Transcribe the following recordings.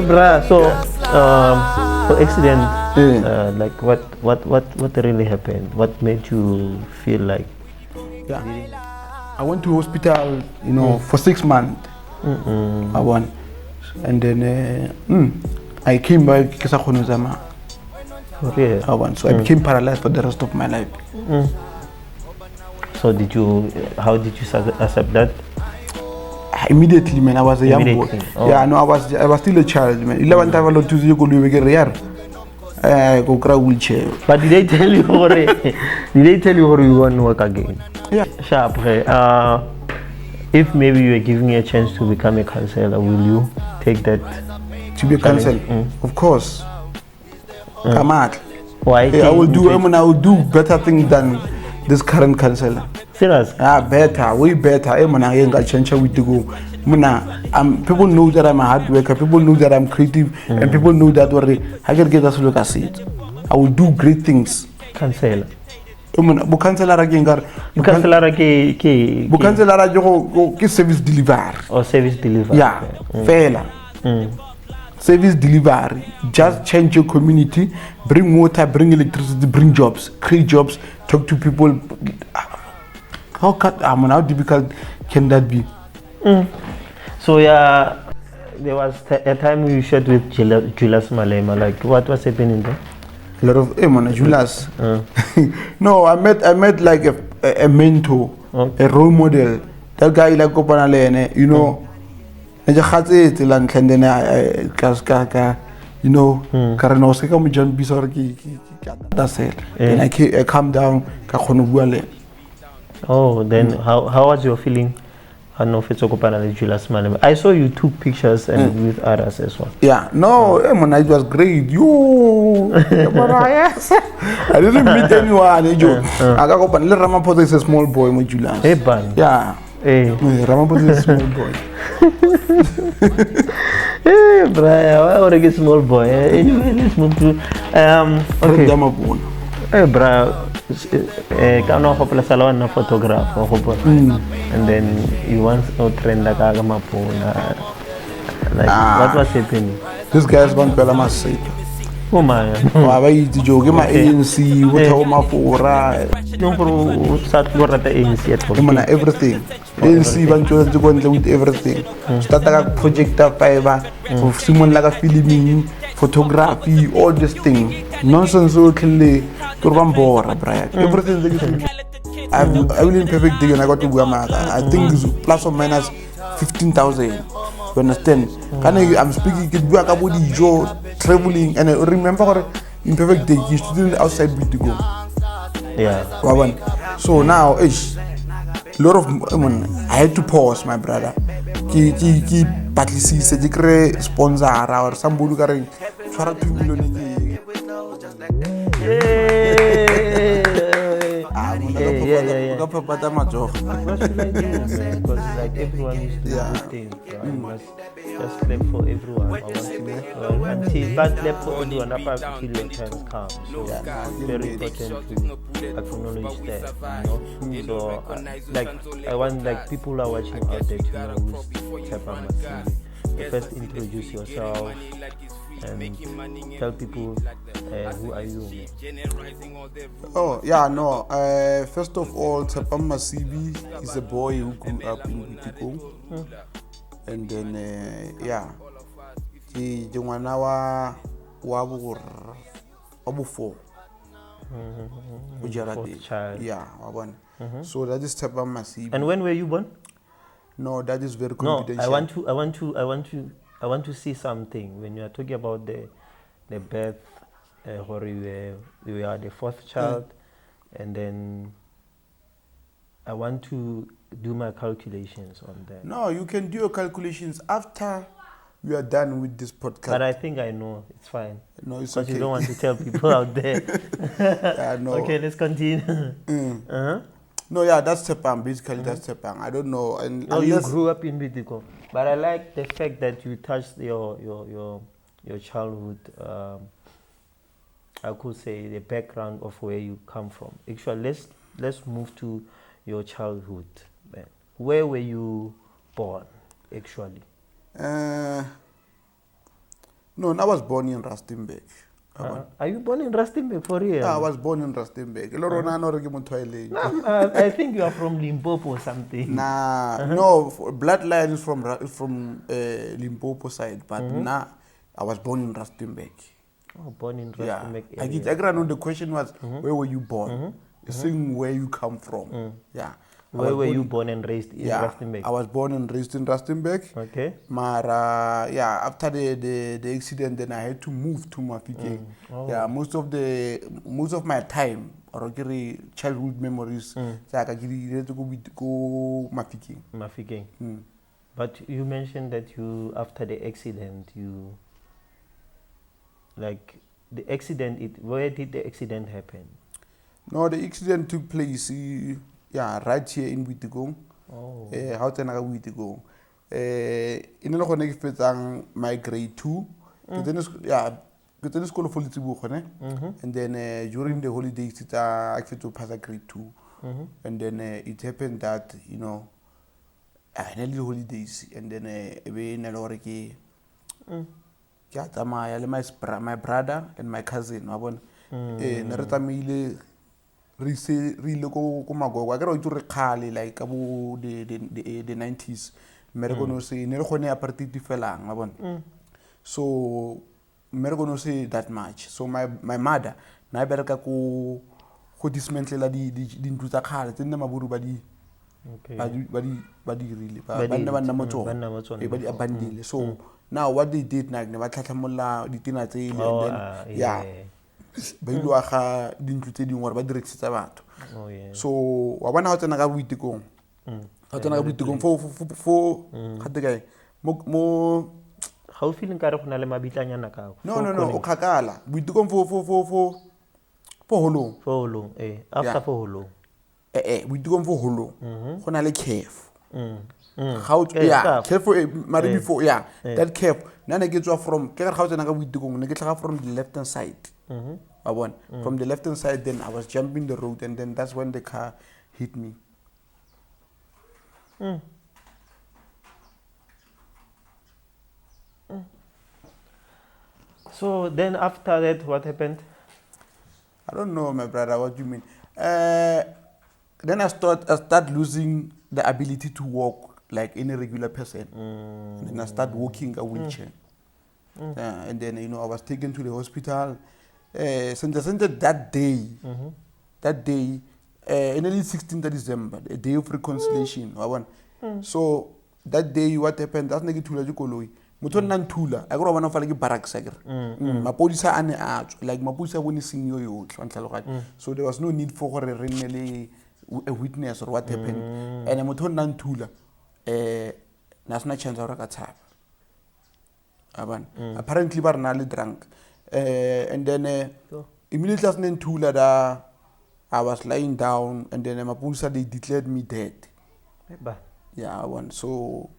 Bruh. So, for accident, like what really happened? What made you feel like? Yeah. I went to hospital, you know, for 6 months. I went, and then I came back because I couldn't. Yeah. I went, so I became paralyzed for the rest of my life. So how did you accept that? Immediately, man. I was a young boy. Oh. Yeah, no, I was still a child, man. 11 times I to you go to go grab wheelchair. But did they tell you you want to work again? Yeah. Sharp. If maybe you were giving a chance to become a counselor, will you take that? To be a counselor? Of course. Come out. Why? I will do better things than this current counselor. Serious? Better, way better. I ain't got chance with to go. People know that I'm a hard worker. People know that I'm creative, and people know that I can get us look at it. I will do great things. Counselor. Bukanselara ke service delivery. Or service delivery. Yeah, fair. Service delivery. Just change your community, bring water, bring electricity, bring jobs, create jobs, talk to people. How difficult can that be? So yeah, there was a time you shared with Julius Malema. Like, what was happening there? A lot of Julius. No, I met like a mentor, a role model. That guy like Kopanalene, you know. You know, that's it. And I calm down. Oh, then how was your feeling? I saw you took pictures and with others as well. Yeah, no, it was great. You, I didn't meet anyone. I got up and Ramaphosa is a small boy with Julius. Hey, ban. Yeah. Hey. Ramaphosa is a small boy. Hey, Brian, why would I get small boy? Let's move to. Okay. Hey, Brian. Kano hopla salawan na photograph and then you once no trend like Agamapona. Like what was happening? This guy's one Bella Masibi. Oh my! I joke my ANC, what my for no for start to the ANC at everything. ANC want to go with everything. Start a projector fiber of someone like a filming, photography, all this thing. Nonsense okay. Everything I will in perfect day and I got to Guamaka. I think it's plus or minus 15,000. You understand? I'm speaking about Joe traveling and I remember in perfect day you student outside with the go. Yeah. So now a lot of I had to pause, my brother. Plessis sponsor or somebody got 2 million. Yeah. What should I do, man? Because like everyone used to do things. I must just clap for everyone. I want to but clap for everyone up until your turn comes. So it's very important to acknowledge that. You know? So like I want like people who are watching out there to know who's Tshepang Masibi. First introduce yourself and tell people who are you. Oh yeah, no. First of all, Tshepang Masibi is a boy who grew up in Bitiko, and then yeah, so that is Tshepang Masibi. And when were you born? No, that is very confidential. I want to see something when you are talking about the birth. Where you are the fourth child, and then I want to do my calculations on that. No, you can do your calculations after we are done with this podcast. But I think I know. It's fine. No, it's okay. Because you don't want to tell people out there. Yeah, no. Okay, let's continue. No, yeah, that's Tshepang. Basically, that's Tshepang. I don't know. And you grew up in Bitiko, but I like the fact that you touched your childhood. I could say the background of where you come from. Actually, let's move to your childhood. Man. Where were you born, actually? No, I was born in Rustenburg. Are you born in Rustenburg for real? I was born in Rustenburg. I think you are from Limpopo or something. Nah, no, bloodline is from Limpopo side, but I was born in Rustenburg. Oh, born in Yeah, Rustenburg I area. get. I know the question was, where were you born? Saying where you come from. Yeah. Where were you born and raised in Rustenburg? I was born and raised in Rustenburg. Okay. Mara, yeah, after the accident, then I had to move to Mafeking. Yeah, most of my time, or childhood memories, I had to go Mafeking. Mafeking. But you mentioned that you, after the accident, you, like, the accident, where did the accident happen? No, the accident took place, right here in Wittegong. Oh. How can I Wittegong? In the connect my grade 2. Get in school for and then during the holidays, I fit to pass a grade 2. And then it happened that, I had the holidays, and then my brother and my cousin, really go mago. I got to recall like about the 90s. Mergo no say never apartheid felang. So mergo no say that much. So my mother na bereka ko dismantle di ntlo tsa khale tse nne maburu ba di really banna motho ba di abandile. So now what they did na ba tlhatlhamolla ditina tse ile and then yeah ba ile wa ga dintlo tse dingwe ba direkisitsa batho. So wa bona ho tsena ka Boitekong ha tsena ka Boitekong fo khate kae mo ga o feeling ka re gona le mabitlanyana ka no o khakala Boitekong fo holong after for holong Boitekong fo holong gona le cafe how cafe mari before that cafe nana ke tswa from ke ga o tsena ka Boitekong ne ke tlhaga from the left hand side. From the left hand side, then I was jumping the road, and then that's when the car hit me. So then after that, what happened? I don't know, my brother, what you mean. Then I start losing the ability to walk like any regular person. And then I start walking a wheelchair. And then, I was taken to the hospital. Since that day, in the 16th December, the day of reconciliation. So that day, what happened? That's negative to koloi. Muton nan tula. I go one for like barracks. Mapolisa ane like mapolisa woni senior yo. So there was no need for a witness or what happened. And muton nan tula. That's not chance or a apparently barnally drunk. And then immediately as Nentula, I was lying down, and then Mapusa they declared me dead. Yeah, so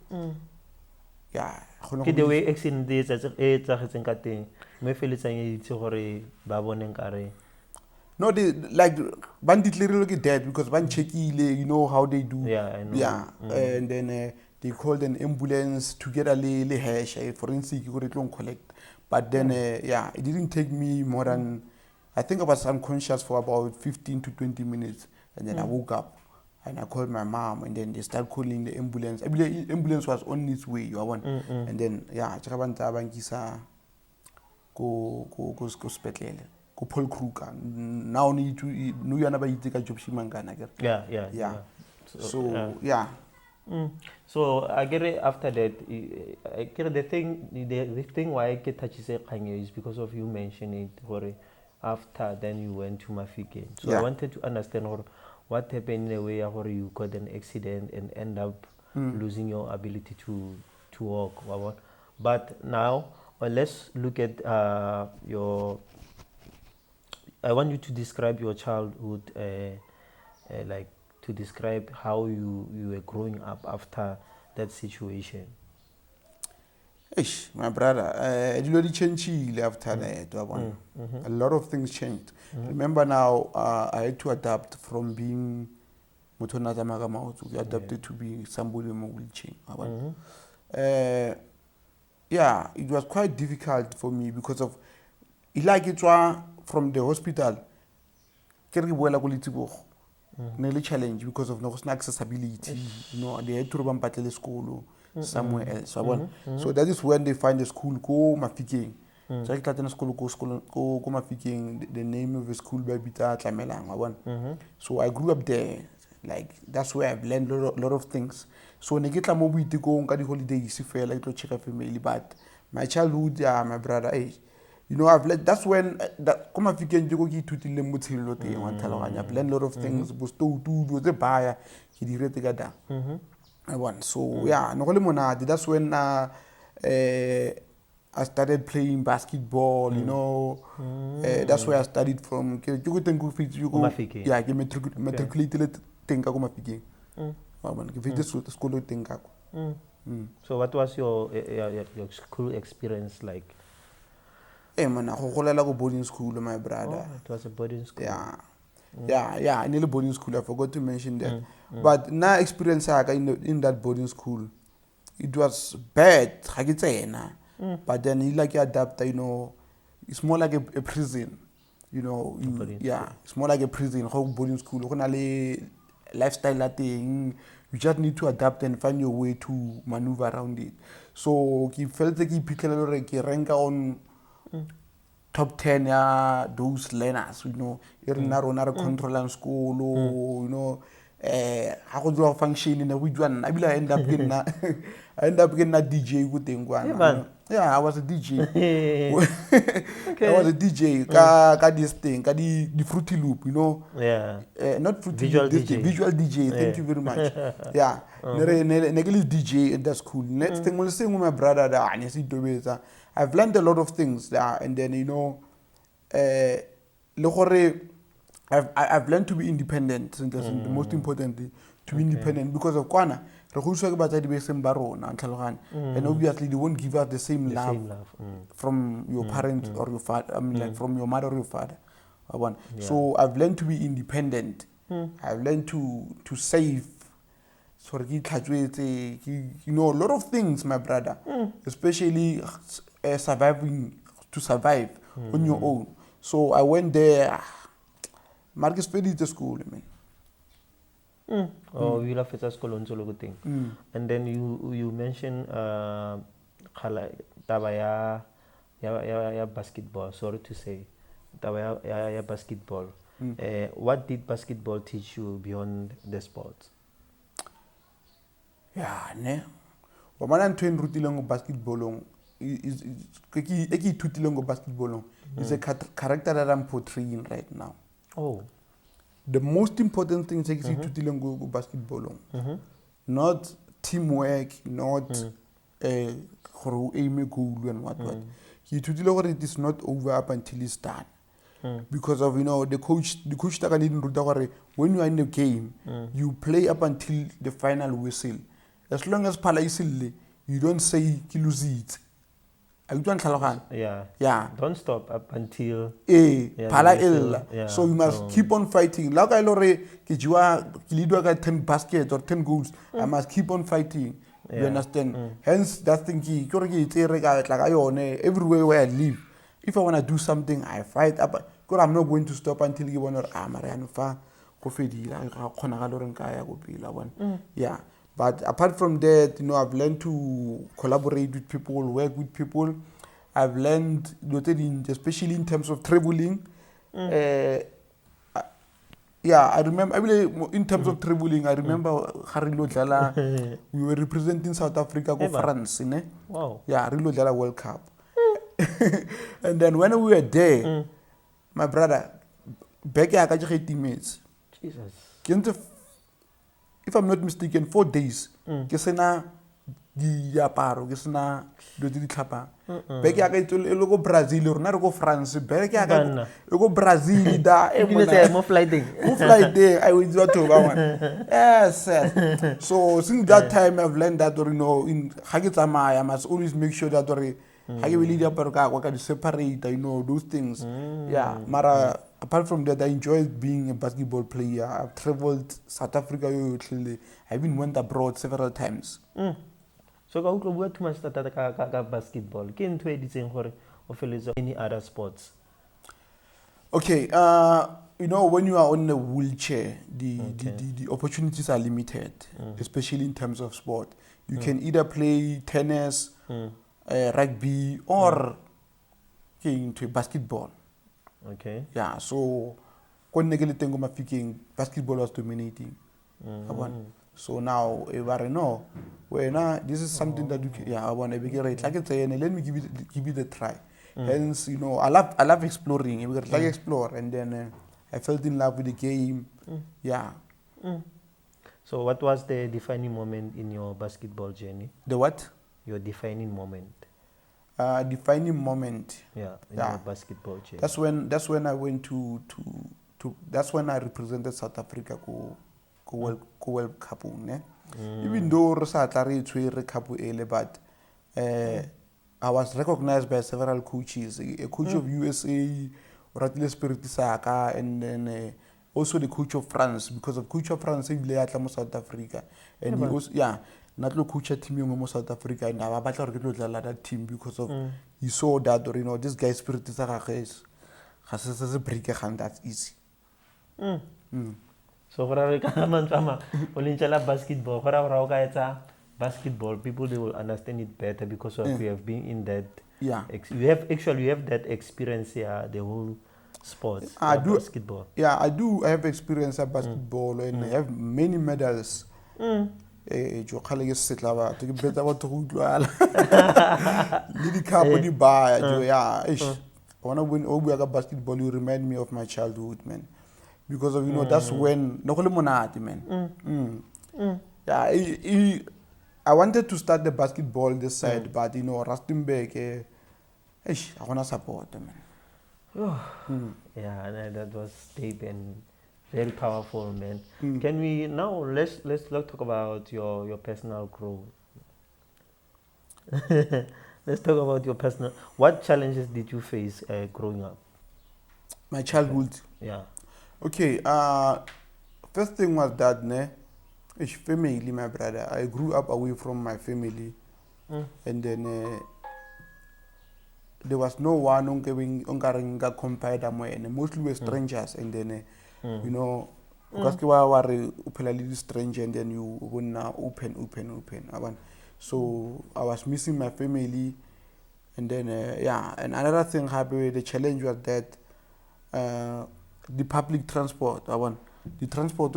yeah. The way accident days as a me feel it's a babon and no, they like bandit literally dead because one checky, you know how they do. Yeah, I know. Yeah, and then they called an ambulance to get a lay hash for instance you could collect. But then, it didn't take me more than, I think I was unconscious for about 15 to 20 minutes. And then I woke up and I called my mom and then they started calling the ambulance. The ambulance was on its way, And then, Chakabanta Bankisa go spetlele. Go Paul Kruger. Now need to know you never take a job shimangana. Yeah. So. So I get it after that. I get the thing why I get touchy say is because of you mentioning it. After then you went to Mafeking. So I wanted to understand what happened in a way where you got an accident and end up losing your ability to walk. But now let's look at your. I want you to describe your childhood, like. To describe how you were growing up after that situation. My brother, it really changed after that. A lot of things changed. Remember now, I had to adapt from being Mutonata Magamautu, adapted to being somebody in a wheelchair. yeah, it was quite difficult for me because of, like it was from the hospital, ke re ke boela ko Letsibolo. Nearly challenge because of no accessibility. You know, they had to run battle school somewhere else. So that is when they find a school go Mafikeng. So I started a school go Mafikeng. The name of the school by Bita Tshepang. So I grew up there. Like that's where I've learned a lot of things. So when I get mobile to go on the holidays, I like to check a family. But my childhood, yeah, my brother, you know, I've learned, that's when that come African you go to the mutil I've learned a lot of things, was to do the buyer, he did together. I want so yeah, no monad, that's when I started playing basketball, you know. That's where I studied from. You go yeah, I matriculated think I go Mafikeng. School think. So what was your school experience like? Man, I go boarding school, my brother. Oh, it was a boarding school. Yeah, in the boarding school. I forgot to mention that. But now experience in that boarding school, it was bad. But then you like you adapt. You know, it's more like a prison. You know, it's more like a prison. How boarding school? Lifestyle thing. You just need to adapt and find your way to maneuver around it. So he felt like he picked a rank on top 10 those learners, you know, you're control and school, you know, how could you function in a week one? I end up getting a DJ good thing one. Yeah, I was a DJ. I was a DJ. Got this thing, got the Fruity Loop, you know. Yeah. Not Fruity Visual Loop, DJ. Visual DJ. Thank you very much. Yeah. Negli DJ in that school. Next thing we'll sing with my brother there, and you see the ways. I've learned a lot of things there, and then you know, I've learned to be independent. And that's the most importantly, to be independent because of Kwana. And obviously they won't give us the same love from your parents or your father. I mean, like from your mother or your father. So I've learned to be independent. I've learned to save. You know, a lot of things, my brother. Especially surviving to survive on your own. So I went there. Marcus Pedi to school, I mean. Oh, you love it school on solo thing. And then you mentioned tabaya basketball. Sorry to say, tabaya basketball. What did basketball teach you beyond the sports? Yeah, ne. Wamana train rutilong basketball is basketball is a character that I'm portraying right now. Oh. The most important thing is basketball. Not teamwork, not aim goal and what. It is not over up until it's done. Because of, you know, the coach when you are in the game, you play up until the final whistle. As long as pala isilile, you don't say ki lose it. Yeah. Don't stop up until pala illa. So you must keep on fighting. Like I lore ki 10 baskets or 10 goals. I must keep on fighting. You understand? Hence that thing everywhere where I live. If I want to do something, I fight up. Because I'm not going to stop until you want to yeah. But apart from that, you know, I've learned to collaborate with people, work with people. I've learned, especially in terms of traveling. I remember, in terms of traveling, I remember we were representing South Africa go France. Wow. Yeah, Rilo Jala World Cup. And then when we were there, my brother, back at teammates. Jesus. If I'm not mistaken, 4 days. Kesena di yaparo, kesena do di tlhapa. Back at go Brazil or not go France. Back at go Brazil da. More flighting. More flight there. I will do that. Yes. So since that time, I've learned that, you know, in Hagitama, I must always make sure that I will separate, you know, those things. Yeah, Mara. Apart from that, I enjoy being a basketball player. I've traveled South Africa. I even went abroad several times. So ka utlwa bua too much tata ka basketball. Ke ntho e ditseng gore o feletse any other sports. Okay, you know, when you are on a wheelchair, the opportunities are limited, especially in terms of sport. You can either play tennis, rugby, or get into basketball. Okay. Yeah, so basketball was dominating. So now, if I know, this is something that you can, I want to be great. Like I say, let me give it a try. Hence, you know, I love exploring. Like explore, and then I fell in love with the game. Yeah. So what was the defining moment in your basketball journey? The what? Your defining moment. Defining moment. Yeah, in your basketball journey. That's when I went to that's when I represented South Africa go World Cup. Even though but I was recognized by several coaches, a coach of USA, RealityShow, and then also the coach of France, because of coach of France, he played South Africa, and he also not the coach team in South Africa, and I battle that team because of he saw that, or you know, this guy's spirit is a breaker, and that's easy. So basketball, people they will understand it better because of we have been in that. Yeah. You have that experience here, the whole sports. I do basketball. Yeah, I do. I have experience at basketball and I have many medals. When I win basketball, you remind me of my childhood, man. Because of, you know, that's when man. Yeah, I wanted to start the basketball this side, but you know, Rustenburg, I want to support them, man. Yeah, that was deep and very powerful, man. Can we now let's talk about your personal growth. Let's talk about your personal. What challenges did you face growing up? My childhood. Yeah. Okay. First thing was that family, my brother. I grew up away from my family, and then there was no one on compared and mostly were strangers, and then you know, because you are a stranger, and then you wanna open. So I was missing my family, and then and another thing happened. The challenge was that the public transport. The transport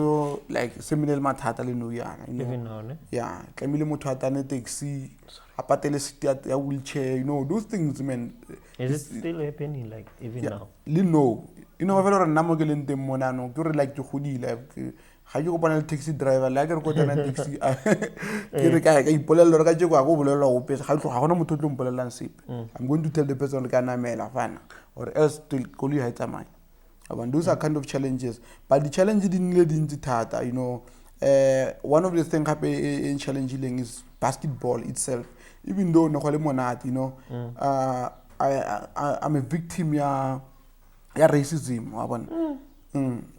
like similar mathata le no yana, you know. Even now, ne? Yeah, tlamile motho a tane taxi, a patele seat ya wheelchair, you know, those things, man. Is it still happening, like, even now? No. You know, I've namo ke lente mona no, ke re like ke godile, ga ke kopana le taxi driver, like re kopana taxi, ke re ka ipolella re ka je go bolela go pesa, ga tloga gona motho tlo mpolelang sepe. I'm going to tell the person ka namela fana, or else to koloi ha tsamaya. Those are kind of challenges, but the challenge didn't lead into thata. You know, one of the things happening in challenging is basketball itself. Even though no monat, you know, I'm a victim ya racism.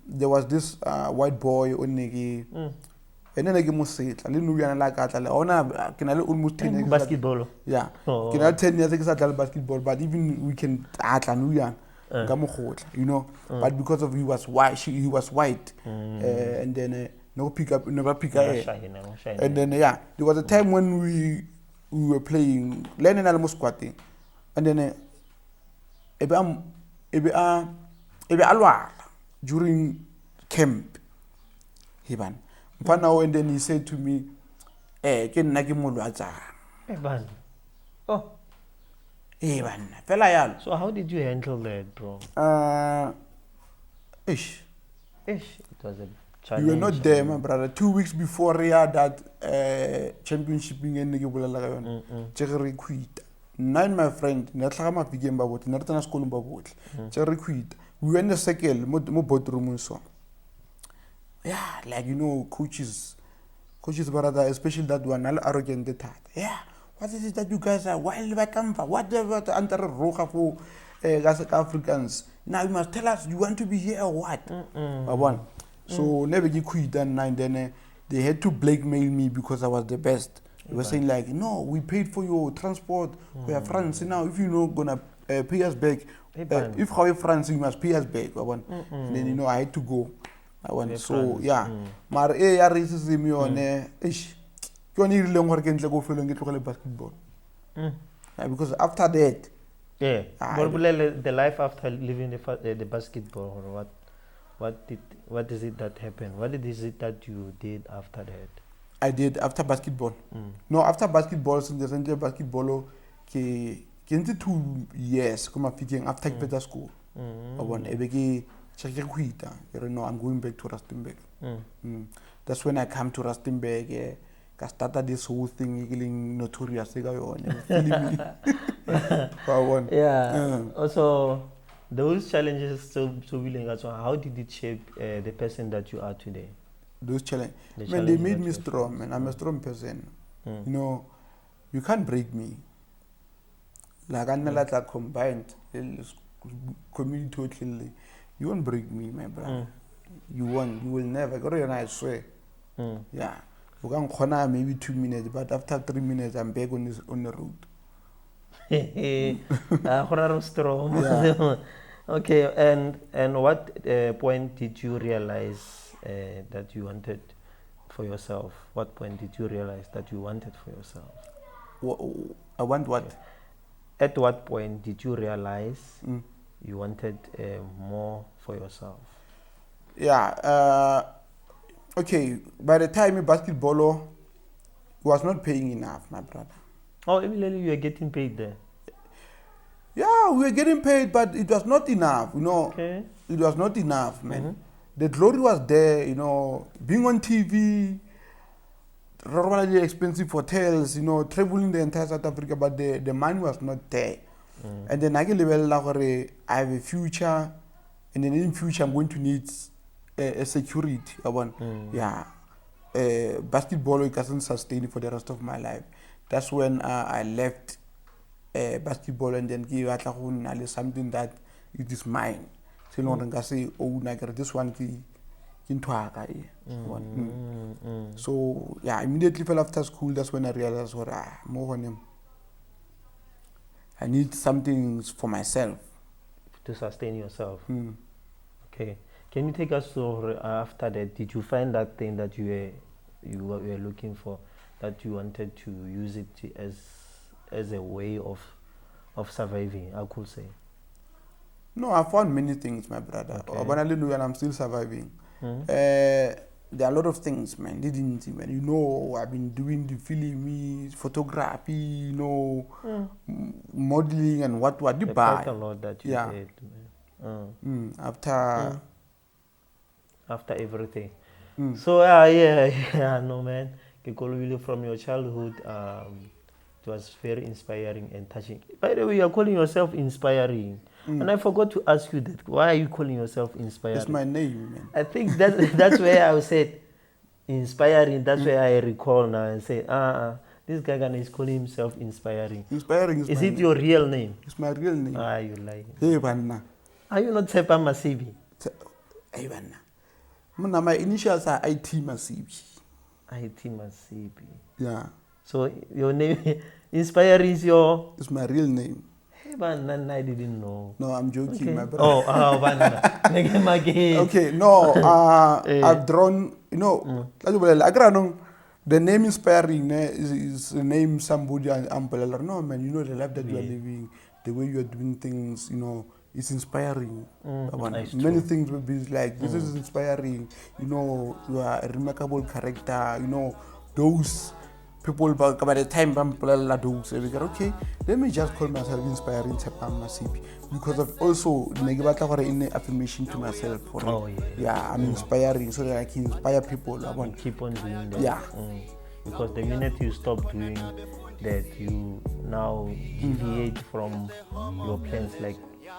There was this white boy onegi, and then I get most it. I didn't know like that. Can I almost 10 years basketball? Yeah, can I 10 years basketball? But even we can you know, but because of he was white, and then never pick up, and then there was a time when we were playing, learning almost squatting, and then during camp, and then he said to me, So how did you handle that, bro? It was a challenge. You were not there, my brother. 2 weeks before that championship in quit. Nine, my friend, we went the second, more boardroom so. Yeah, like you know, coaches, brother, especially that one, all arrogant that. Yeah. What is it that you guys are wild by camper? Whatever under roja for Africans. Now you must tell us you want to be here or what? So never get quit and then they had to blackmail me because I was the best. They were saying like, no, we paid for your transport. We are France now. If you're not gonna pay us back, if how you France, you must pay us back. And then I had to go. So yeah, but racism you need to learn go for basketball. Because after that, the life after leaving the basketball, or what is it that happened? What is it that you did after that? I did after basketball. No, after basketball, since the basketball, ke 2 years after better school. I'm going back to Rustenburg. That's when I come to Rustenburg. I started this whole thing, notorious. Also, those challenges, so how did it shape the person that you are today? Those challenges, they made me strong, man. I'm a strong person. You can't break me. Like I combined community totally. You won't break me, my brother. You won't. You will never. I swear. Yeah. We can corner maybe 2 minutes, but after 3 minutes, I'm back on the road. Yeah. Okay. And what point did you realize that you wanted for yourself? What point did you realize that you wanted for yourself? I want what? At what point did you realize you wanted more for yourself? Yeah. Okay. By the time basketball was not paying enough, my brother. Oh, immediately you were getting paid there. Yeah, we were getting paid, but it was not enough. Okay. It was not enough, man. The glory was there, being on TV, really expensive hotels, traveling the entire South Africa, but the money was not there. And then I have a future, and then in future I'm going to need a security. Basketball it doesn't sustain for the rest of my life. That's when I left basketball and then give something that it is mine. This one So yeah, immediately fell after school. That's when I realized more on him. I need something for myself to sustain yourself. Okay, can you take us through after that? Did you find that thing that you were looking for, that you wanted to use it as a way of surviving? I could say. No, I found many things, my brother. Okay. And I'm still surviving. There are a lot of things, man. I've been doing the film, photography, modeling and what you buy. Quite a lot that you did. After everything. So no, man. From your childhood, it was very inspiring and touching. By the way, you're calling yourself inspiring. And I forgot to ask you that. Why are you calling yourself inspiring? It's my name, man. I think that's where I said inspiring. That's where I recall now and say, this guy is calling himself inspiring. Inspiring is it your real name? It's my real name. You lying. Hey, Vanna. Are you not Tshepang Masibi? Hey, Vanna. My initials are Itumeleng. Masibi. Yeah. So your name, inspiring is your... It's my real name. I didn't know. No, I'm joking, my brother. Okay, no, I've drawn, the name inspiring is a name somebody umbrella. No, man, the life that you are living, the way you are doing things, it's inspiring. Many things will be like, this is inspiring. You are a remarkable character. Those people by the time okay, let me just call myself inspiring Tshepang Masibi, because I've also in affirmation to myself. I'm inspiring so that I can inspire people. Keep on doing that. Yeah. Because the minute you stop doing that, you now deviate from your plans. Like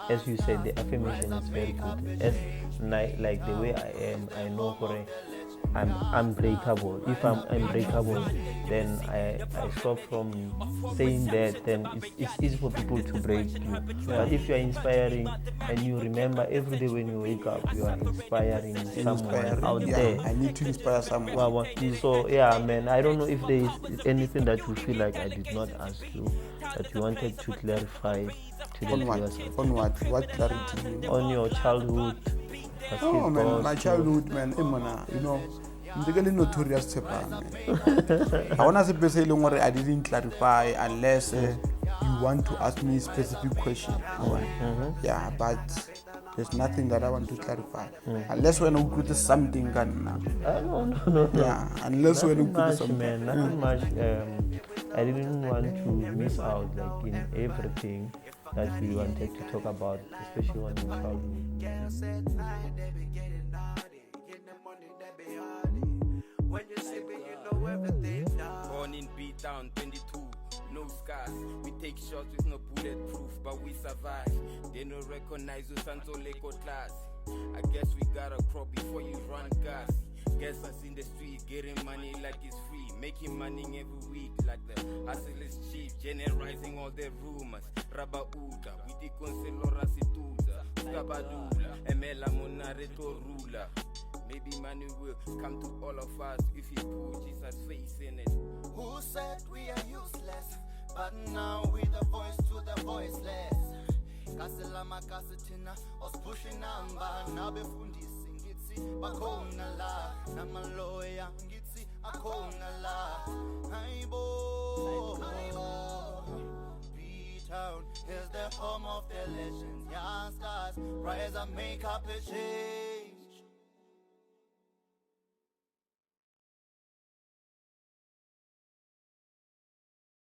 as you said, the affirmation is very good. As like the way I am, I know I'm unbreakable. If I'm unbreakable, then I stop from saying that. Then it's easy for people to break you. But if you are inspiring and you remember every day when you wake up, you are inspiring someone out there. I need to inspire someone. Wow. So yeah, man, I don't know if there is anything that you feel like I did not ask you that you wanted to clarify to the viewers. On what? What clarity? On your childhood. Oh man, my childhood, man, you know, I'm really notorious Tshepang, man. I want to say I didn't clarify unless you want to ask me a specific question. Yeah, but there's nothing that I want to clarify. Unless when you put something, No. Yeah, unless when you put something. Man, nothing much. I didn't want to miss out like in everything that we wanted to talk about, especially on your childhood. Born in beatdown, 22, no scars. We take shots with no bulletproof, but we survive. They don't recognize us until Lego class. I guess we gotta crawl before you run gas. Guess us in the street, getting money like it's free. Making money every week like the hustle is cheap. Generalizing all the rumors. Rabauda, we the concelora situda. Skabadula, emela monareto ruler. Maybe money will come to all of us if you put Jesus' face in it. Who said we are useless? But now we the voice to the voiceless. Kaselama kasetina, os pushing number, now befundisi ngitsi bakhona la, namaloya ngitsi akhona la. Hayibo, B-Town is the home of the legends. Young stars rise and make up a change.